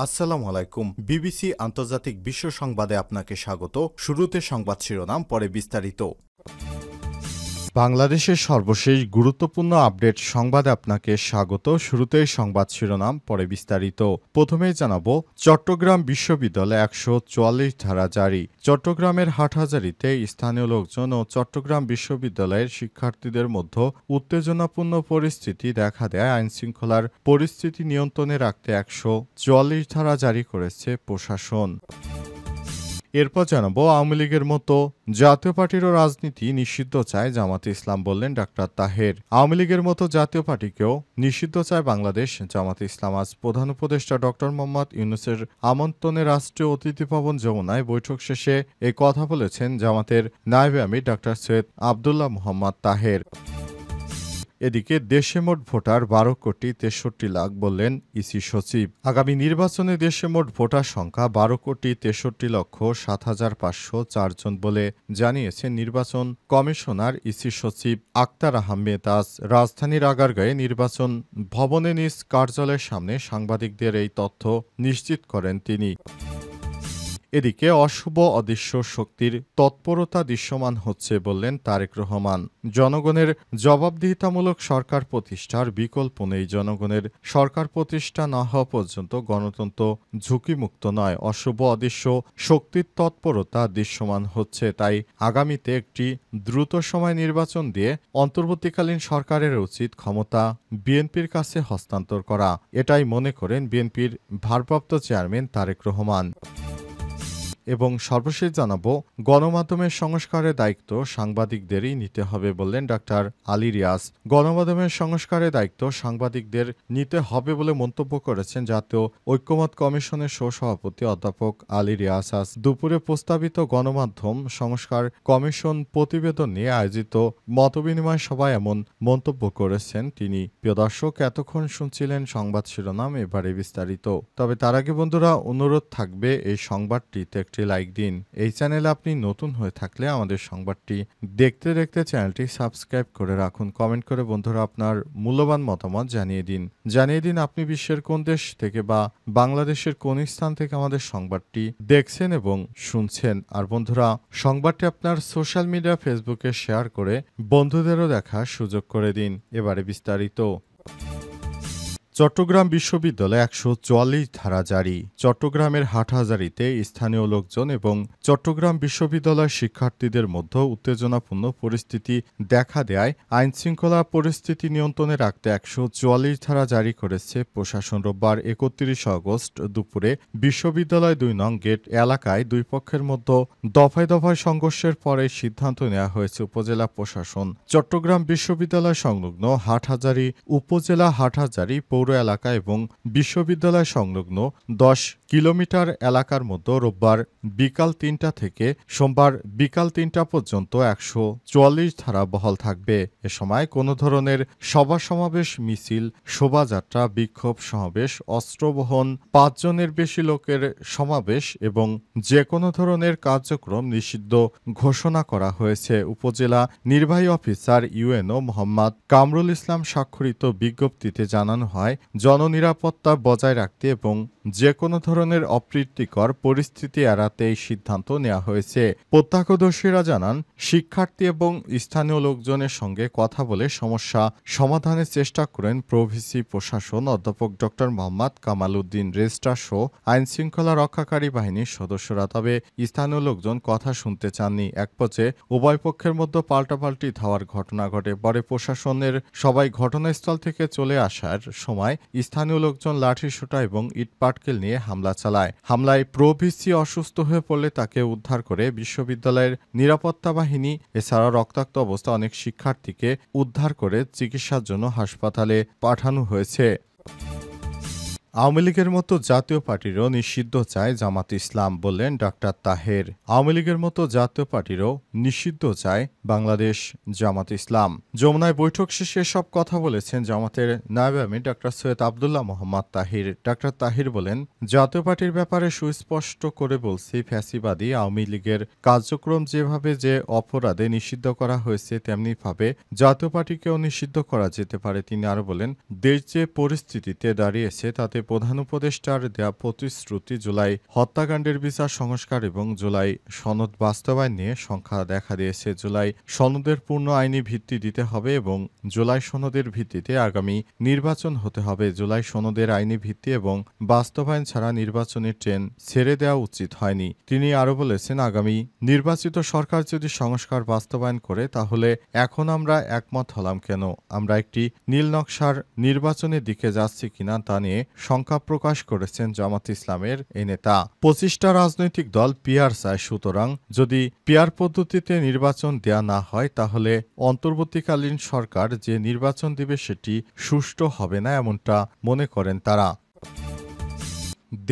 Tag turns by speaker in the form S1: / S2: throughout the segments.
S1: আসসালামু আলাইকুম। বিবিসি আন্তর্জাতিক বিশ্ব সংবাদে আপনাকে স্বাগত। শুরুতে সংবাদ শিরোনাম, পরে বিস্তারিত। বাংলাদেশের সর্বশেষ গুরুত্বপূর্ণ আপডেট সংবাদে আপনাকে স্বাগত। শুরুতেই সংবাদ শিরোনাম, পরে বিস্তারিত। প্রথমেই জানাবো, চট্টগ্রাম বিশ্ববিদ্যালয়ে ১৪৪ ধারা জারি। চট্টগ্রামের হাটহাজারীতে স্থানীয় লোকজন ও চট্টগ্রাম বিশ্ববিদ্যালয়ের শিক্ষার্থীদের মধ্যে উত্তেজনাপূর্ণ পরিস্থিতি দেখা দেয়। আইনশৃঙ্খলার পরিস্থিতি নিয়ন্ত্রণে রাখতে ১৪৪ ধারা জারি করেছে প্রশাসন। এরপর জানাবো, আওয়ামী লীগের মতো জাতীয় পার্টিরও রাজনীতি নিষিদ্ধ চায় জামাতে ইসলাম, বললেন ডাক্তার তাহের। আওয়ামী লীগের মতো জাতীয় পার্টিকেও নিষিদ্ধ চায় বাংলাদেশ জামাতে ইসলাম। আজ প্রধান উপদেষ্টা ডক্টর মোহাম্মদ ইউনূসের আমন্ত্রণে রাষ্ট্রীয় অতিথি ভবন যমুনায় বৈঠক শেষে এ কথা বলেছেন জামাতের নায়েবে আমির ডাক্তার সৈয়দ আবদুল্লাহ মোহাম্মদ তাহের। এদিকে দেশে মোট ভোটার ১২,৬৩,০০,০০০ বললেন ইসি সচিব। আগামী নির্বাচনে দেশে মোট ভোটার সংখ্যা ১২,৬৩,৭৫০৪ জন বলে জানিয়েছেন নির্বাচন কমিশনার ইসি সচিব আক্তার আহমেদ। আজ রাজধানীর আগারগাঁয়ে নির্বাচন ভবনে নিজ কার্যালয়ের সামনে সাংবাদিকদের এই তথ্য নিশ্চিত করেন তিনি। এদিকে অশুভ অদৃশ্য শক্তির তৎপরতা দৃশ্যমান হচ্ছে বললেন তারেক রহমান। জনগণের জবাবদিহিতামূলক সরকার প্রতিষ্ঠার বিকল্প নেই। জনগণের সরকার প্রতিষ্ঠা না হওয়া পর্যন্ত গণতন্ত্র ঝুঁকিমুক্ত নয়। অশুভ অদৃশ্য শক্তির তৎপরতা দৃশ্যমান হচ্ছে, তাই আগামীতে একটি দ্রুত সময় নির্বাচন দিয়ে অন্তর্বর্তীকালীন সরকারের উচিত ক্ষমতা বিএনপির কাছে হস্তান্তর করা। এটাই মনে করেন বিএনপির ভারপ্রাপ্ত চেয়ারম্যান তারেক রহমান। এবং সর্বশেষ জানাবো, গণমাধ্যমের সংস্কারের দায়িত্ব সাংবাদিকদেরই নিতে হবে বললেন ডাক্তার আলী রিয়াজ। গণমাধ্যমের সংস্কারের দায়িত্ব সাংবাদিকদের নিতে হবে বলে মন্তব্য করেছেন জাতীয় ঐক্যমত্য কমিশনের সহসভাপতি অধ্যাপক আলী রিয়াজ। আজ দুপুরে প্রস্তাবিত গণমাধ্যম সংস্কার কমিশন প্রতিবেদন নিয়ে আয়োজিত মতবিনিময় সভায় এমন মন্তব্য করেছেন তিনি। প্রিয় দর্শক, এতক্ষণ শুনছিলেন সংবাদ শিরোনাম, এবারে বিস্তারিত। তবে তার আগে বন্ধুরা, অনুরোধ থাকবে এই সংবাদটিতে একটি লাইক দিন। এই চ্যানেলে আপনি নতুন হয়ে থাকলে আমাদের সংবাদটি দেখতে দেখতে চ্যানেলটি সাবস্ক্রাইব করে রাখুন। কমেন্ট করে বন্ধুরা আপনার মূল্যবান মতামত জানিয়ে দিন আপনি বিশ্বের কোন দেশ থেকে বা বাংলাদেশের কোন স্থান থেকে আমাদের সংবাদটি দেখছেন এবং শুনছেন। আর বন্ধুরা, সংবাদটি আপনার সোশ্যাল মিডিয়া ফেসবুকে শেয়ার করে বন্ধুদেরও দেখার সুযোগ করে দিন। এবারে বিস্তারিত। চট্টগ্রাম বিশ্ববিদ্যালয়ে ১৪৪ ধারা জারি। চট্টগ্রামের হাটহাজারীতে স্থানীয় লোকজন এবং চট্টগ্রাম বিশ্ববিদ্যালয়ের শিক্ষার্থীদের মধ্যে উত্তেজনাপূর্ণ পরিস্থিতি দেখা দেয় আইনশৃঙ্খলা পরিস্থিতি নিয়ন্ত্রণে রাখতে ১৪৪ ধারা জারি করেছে প্রশাসন। রোববার ৩১ আগস্ট দুপুরে বিশ্ববিদ্যালয় ২ নং গেট এলাকায় দুই পক্ষের মধ্যে দফায় দফায় সংঘর্ষের পরে সিদ্ধান্ত নেওয়া হয়েছে উপজেলা প্রশাসন। চট্টগ্রাম বিশ্ববিদ্যালয় সংলগ্ন হাটহাজারী উপজেলা হাটহাজারী পৌর এলাকা এবং বিশ্ববিদ্যালয় সংলগ্ন ১০ কিলোমিটার এলাকার মধ্যে রোববার বিকাল ৩টা থেকে সোমবার বিকাল ৩টা পর্যন্ত ১৪৪ ধারা বহাল থাকবে। এ সময় কোনো ধরনের সভা সমাবেশ, মিছিল, শোভাযাত্রা, বিক্ষোভ সমাবেশ, অস্ত্রবহন, ৫ জনের বেশি লোকের সমাবেশ এবং যে কোনো ধরনের কার্যক্রম নিষিদ্ধ ঘোষণা করা হয়েছে। উপজেলা নির্বাহী অফিসার ইউএনও মোহাম্মদ কামরুল ইসলাম স্বাক্ষরিত বিজ্ঞপ্তিতে জানানো হয়, জননিরাপত্তা বজায় রাখতে এবং যে কোনো ধরনের অপ্রীতিকর পরিস্থিতি এড়াতে এই সিদ্ধান্ত নেওয়া হয়েছে। প্রত্যক্ষদর্শীরা জানান, শিক্ষার্থী এবং স্থানীয় লোকজনের সঙ্গে কথা বলে সমস্যা সমাধানের চেষ্টা করেন প্রভিসি প্রশাসন অধ্যাপক ড মোহাম্মদ কামাল উদ্দিন, রেজিস্ট্রার সহ আইনশৃঙ্খলা রক্ষাকারী বাহিনীর সদস্যরা। তবে স্থানীয় লোকজন কথা শুনতে চাননি। এক পর্যায়ে উভয় পক্ষের মধ্যে পাল্টাপাল্টি ধাওয়ার ঘটনা ঘটে। পরে প্রশাসনের সবাই ঘটনাস্থল থেকে চলে আসার সময় স্থানীয় লোকজন লাঠিসোঁটা এবং ইটপাটকেল নিয়ে হামলা চালায়। হামলায় প্রভিসি অসুস্থ হয়ে পড়লে তাকে উদ্ধার করে বিশ্ববিদ্যালয়ের নিরাপত্তা বাহিনী। এছাড়া রক্তাক্ত অবস্থা অনেক শিক্ষার্থীকে উদ্ধার করে চিকিৎসার জন্য হাসপাতালে পাঠানো হয়েছে। আওয়ামী লীগের মতো জাতীয় পার্টিরও নিষিদ্ধ চায় জামাত ইসলাম, বললেন ডাক্তার তাহের। আওয়ামী লীগের মতো জাতীয় পার্টিরও নিষিদ্ধ চায় বাংলাদেশ জামাত ইসলাম। যমুনায় বৈঠক শেষে সব কথা বলেছেন জামাতের নায়েবে আমির ডাক্তার সৈয়দ আবদুল্লাহ মোহাম্মদ তাহির। ডাক্তার তাহির বলেন, জাতীয় পার্টির ব্যাপারে সুস্পষ্ট করে বলছি, ফ্যাসিবাদী আওয়ামী লীগের কার্যক্রম যেভাবে যে অপরাধে নিষিদ্ধ করা হয়েছে তেমনিভাবে জাতীয় পার্টিকেও নিষিদ্ধ করা যেতে পারে। তিনি আরো বলেন, দেশ যে পরিস্থিতিতে দাঁড়িয়েছে তাতে তাতে প্রধান উপদেষ্টার দেয়া প্রতিশ্রুতি জুলাই হত্যাকাণ্ডের বিচার সংস্কার এবং জুলাই সনদ বাস্তবায়ন নিয়ে সংখ্যা দেখা দিয়েছে। জুলাই সনদের পূর্ণ আইনি ভিত্তি দিতে হবে এবং জুলাই সনদের ভিত্তিতে আগামী নির্বাচন হতে হবে। জুলাই সনদের আইনি ভিত্তি এবং বাস্তবায়ন ছাড়া নির্বাচনের ট্রেন ছেড়ে দেওয়া উচিত হয়নি। তিনি আরও বলেছেন, আগামী নির্বাচিত সরকার যদি সংস্কার বাস্তবায়ন করে তাহলে এখন আমরা একমত হলাম কেন? আমরা একটি নীল নকশার নির্বাচনের দিকে যাচ্ছি কিনা তা নিয়ে শঙ্কা প্রকাশ করেছেন জামাত ইসলামের এই নেতা। 25টা রাজনৈতিক দল পিআর চায়, সুতরাং যদি পিআর পদ্ধতিতে নির্বাচন দেয়া না হয় তাহলে অন্তর্বর্তীকালীন সরকার যে নির্বাচন দেবে সেটি সুষ্ঠু হবে না, এমনটা মনে করেন তারা।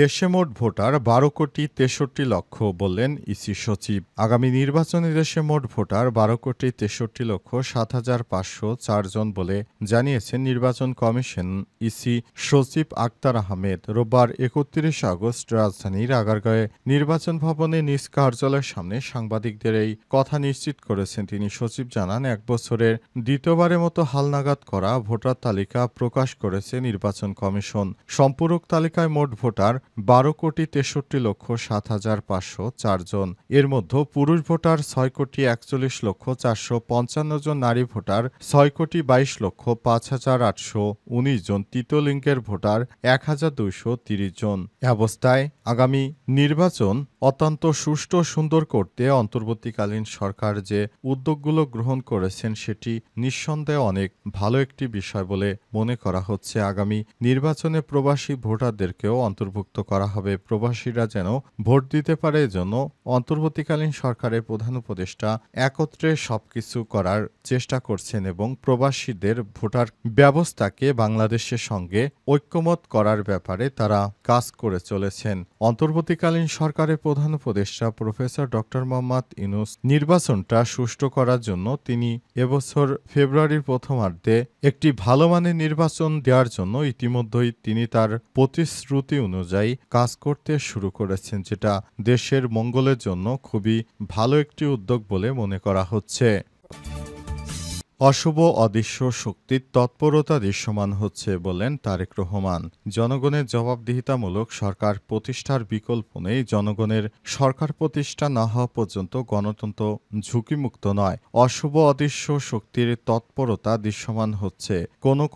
S1: দেশে মোট ভোটার 12,63,00,000 বললেন ইসি সচিব। আগামী নির্বাচনে দেশে মোট ভোটার 12,63,07,504 জন বলে জানিয়েছেন নির্বাচন কমিশন ইসি সচিব আক্তার আহমেদ। রোববার 31 আগস্ট রাজধানীর আগারগাঁওয়ে নির্বাচন ভবনে নিজ কার্যালয়ের সামনে সাংবাদিকদের এই কথা নিশ্চিত করেছেন তিনি। সচিব জানান, 1 বছরের দ্বিতীয়বারের মতো হালনাগাদ করা ভোটার তালিকা প্রকাশ করেছে নির্বাচন কমিশন। সম্পূরক তালিকায় মোট ভোটার 12,63,07,504 জন। এর মধ্যে পুরুষ ভোটার 6,41,455 জন, নারী ভোটার 6,22,05,819 জন, তৃতীয় লিঙ্গের ভোটার 1,230 জন। এ অবস্থায় আগামী নির্বাচন অত্যন্ত সুষ্ঠু সুন্দর করতে অন্তর্বর্তীকালীন সরকার যে উদ্যোগগুলো গ্রহণ করেছেন সেটি নিঃসন্দেহে অনেক ভালো একটি বিষয় বলে মনে করা হচ্ছে। আগামী নির্বাচনে প্রবাসী ভোটারদেরকেও অন্তর্ভুক্ত করা হবে। প্রবাসীরা যেন ভোট দিতে পারে, এজন্য অন্তর্বর্তীকালীন সরকারের প্রধান উপদেষ্টা একত্রে সবকিছু করার চেষ্টা করছেন এবং প্রবাসীদের ভোটার ব্যবস্থাকে বাংলাদেশের সঙ্গে ঐক্যমত করার ব্যাপারে তারা কাজ করে চলেছেন। অন্তর্বর্তীকালীন সরকারের প্রধান উপদেষ্টা প্রফেসর ড. মোহাম্মদ ইউনূস নির্বাচনটা সুষ্ঠু করার জন্য তিনি এবছর ফেব্রুয়ারির প্রথমার্ধে একটি ভালো মানের নির্বাচন দেওয়ার জন্য ইতিমধ্যেই তিনি তার প্রতিশ্রুতি অনুযায়ী কাজ করতে শুরু করেছেন, যেটা দেশের মঙ্গলের জন্য খুবই ভালো একটি উদ্যোগ বলে মনে করা হচ্ছে। অশুভ অদৃশ্য শক্তির তৎপরতা দৃশ্যমান হচ্ছে বললেন তারেক রহমান। জনগণের জবাবদিহিতামূলক সরকার প্রতিষ্ঠার বিকল্প নেই। জনগণের সরকার প্রতিষ্ঠা না হওয়া পর্যন্ত গণতন্ত্র ঝুঁকিমুক্ত নয়। অশুভ অদৃশ্য শক্তির তৎপরতা দৃশ্যমান হচ্ছে।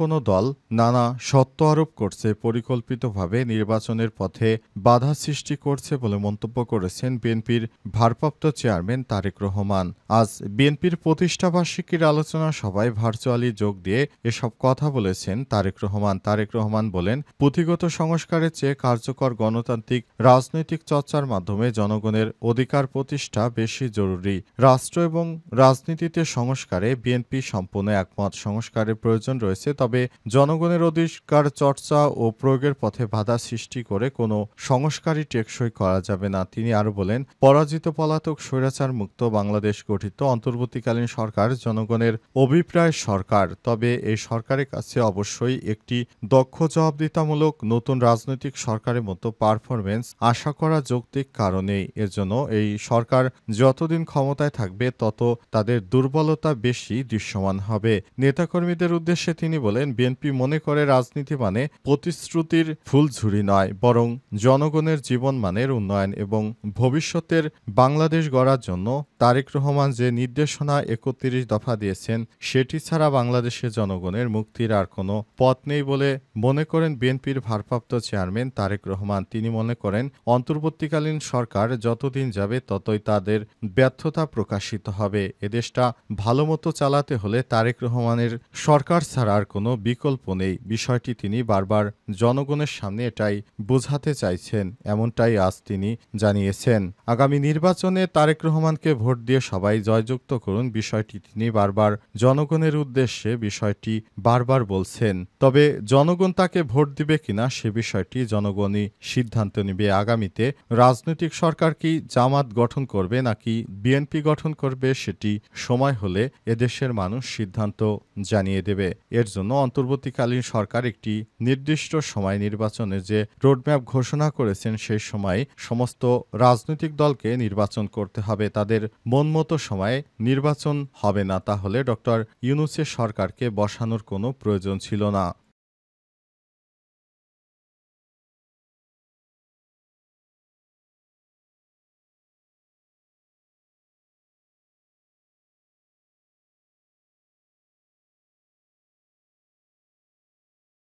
S1: কোনো দল নানা সত্য আরোপ করছে, পরিকল্পিতভাবে নির্বাচনের পথে বাধা সৃষ্টি করছে বলে মন্তব্য করেছেন বিএনপির ভারপ্রাপ্ত চেয়ারম্যান তারেক রহমান। আজ বিএনপির প্রতিষ্ঠাবার্ষিকীর আলোচনা সভায় ভার্চুয়ালি যোগ দিয়ে এসব কথা বলেছেন তারেক রহমান। তারেক রহমান বলেন, পুঁথিগত সংস্কারের চেয়ে কার্যকর গণতান্ত্রিক রাজনৈতিক চর্চার মাধ্যমে জনগণের অধিকার প্রতিষ্ঠা বেশি জরুরি। রাষ্ট্র এবং রাজনীতিতে সংস্কারে বিএনপি সম্পূর্ণ একমত। সংস্কারের প্রয়োজন রয়েছে, তবে জনগণের অধিকার চর্চা ও প্রয়োগের পথে বাধা সৃষ্টি করে কোনো সংস্কারই টেকসই করা যাবে না। তিনি আরও বলেন, পরাজিত পলাতক স্বৈরাচার মুক্ত বাংলাদেশ গঠিত অন্তর্বর্তীকালীন সরকার জনগণের অভিপ্রায় সরকার, তবে এই সরকারের কাছে অবশ্যই একটি দক্ষ জবাবদিহিতামূলক নতুন রাজনৈতিক সরকারের মতো পারফরমেন্স আশা করা যৌক্তিক কারণেই। এর জন্য এই সরকার যতদিন ক্ষমতায় থাকবে তত তাদের দুর্বলতা বেশি দৃশ্যমান হবে। নেতাকর্মীদের উদ্দেশ্যে তিনি বলেন, বিএনপি মনে করে রাজনীতি মানে প্রতিশ্রুতির ফুলঝুরি নয়, বরং জনগণের জীবনমানের উন্নয়ন এবং ভবিষ্যতের বাংলাদেশ গড়ার জন্য তারেক রহমান যে নির্দেশনা 31 দফা দিয়েছেন সেটি ছাড়া বাংলাদেশের জনগণের মুক্তির আর কোনো পথ নেই বলে মনে করেন বিএনপির ভারপ্রাপ্ত চেয়ারম্যান তারেক রহমান। তিনি মনে করেন, অন্তর্বর্তীকালীন সরকার যতদিন যাবে ততই তাদের ব্যর্থতা প্রকাশিত হবে। এদেশটা ভালোমতো চালাতে হলে তারেক রহমানের সরকার ছাড়া আর কোনো বিকল্প নেই। বিষয়টি তিনি বারবার জনগণের সামনে এটাই বোঝাতে চাইছেন, এমনটাই আজ তিনি জানিয়েছেন। আগামী নির্বাচনে তারেক রহমানকে ভোট দিয়ে সবাই জয়যুক্ত করুন, বিষয়টি তিনি বারবার জনগণের উদ্দেশ্যে বিষয়টি বারবার বলছেন। তবে জনগণ তাকে ভোট দিবে কিনা সে বিষয়টি জনগণই সিদ্ধান্ত নেবে। আগামীতে রাজনৈতিক সরকার কি জামাত গঠন করবে নাকি বিএনপি গঠন করবে সেটি সময় হলে এদেশের মানুষ সিদ্ধান্ত জানিয়ে দেবে। এর জন্য অন্তর্বর্তীকালীন সরকার একটি নির্দিষ্ট সময় নির্বাচনের যে রোডম্যাপ ঘোষণা করেছেন সেই সময় সমস্ত রাজনৈতিক দলকে নির্বাচন করতে হবে। তাদের মন মতো সময়ে নির্বাচন হবে না, তাহলে ডক্টর ইউনূসের সরকারকে বসানোর কোনো প্রয়োজন ছিল না।